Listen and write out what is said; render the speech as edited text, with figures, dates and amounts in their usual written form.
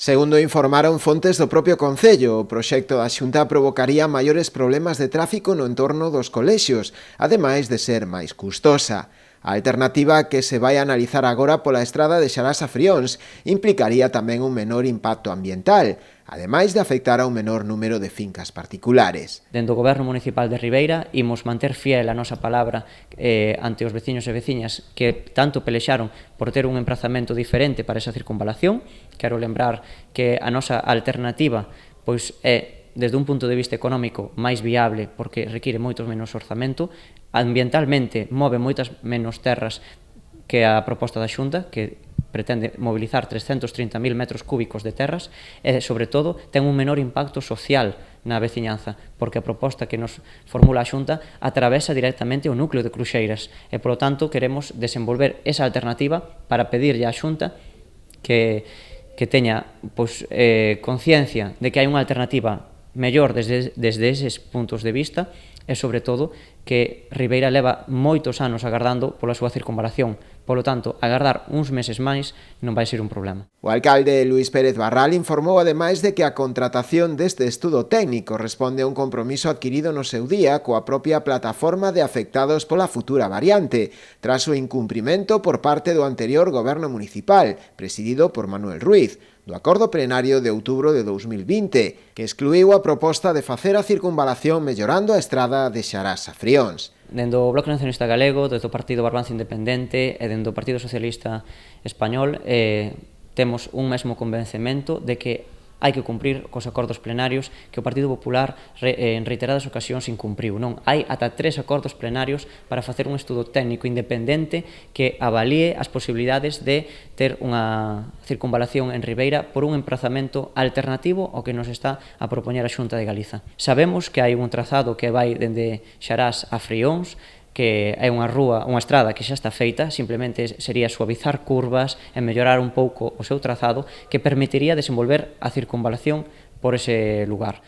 Segundo informaron fontes do propio Concello, o proxecto da Xunta provocaría maiores problemas de tráfico no entorno dos colexios, ademais de ser máis custosa. A alternativa que se vai analizar agora pola estrada de Xarás a Frións implicaría tamén un menor impacto ambiental, ademais de afectar a un menor número de fincas particulares. Dentro do Goberno Municipal de Ribeira imos manter fiel a nosa palabra ante os veciños e veciñas que tanto pelexaron por ter un emprazamento diferente para esa circunvalación. Quero lembrar que a nosa alternativa pois é, desde un punto de vista económico, máis viable porque require moito menos orzamento, ambientalmente move moitas menos terras que a proposta da Xunta, que pretende mobilizar 330.000 metros cúbicos de terras e, sobre todo, ten un menor impacto social na veciñanza, porque a proposta que nos formula a Xunta atravesa directamente o núcleo de Cruxeiras e, polo tanto, queremos desenvolver esa alternativa para pedirlle á Xunta que teña conciencia de que hai unha alternativa mellor desde eses puntos de vista e, sobre todo, que Ribeira leva moitos anos agardando pola súa circunvalación. Polo tanto, agardar uns meses máis non vai ser un problema. O alcalde Luís Pérez Barral informou ademais de que a contratación deste estudo técnico responde a un compromiso adquirido no seu día coa propia plataforma de afectados pola futura variante, tras o incumprimento por parte do anterior goberno municipal, presidido por Manuel Ruiz, do acordo plenario de outubro de 2020, que excluiu a proposta de facer a circunvalación mellorando a estrada de Xarás a Frións. Dentro do Bloque Nacionalista Galego, desde o Partido Barbanza Independente e dentro do Partido Socialista Español temos un mesmo convencemento de que hai que cumprir cos acordos plenarios que o Partido Popular en reiteradas ocasións incumpriu. Non, hai ata 3 acordos plenarios para facer un estudo técnico independente que avalíe as posibilidades de ter unha circunvalación en Ribeira por un emprazamento alternativo ao que nos está a propoñer a Xunta de Galiza. Sabemos que hai un trazado que vai dende Xarás a Frións, que é unha estrada que xa está feita, simplemente sería suavizar curvas e mellorar un pouco o seu trazado que permitiría desenvolver a circunvalación por ese lugar.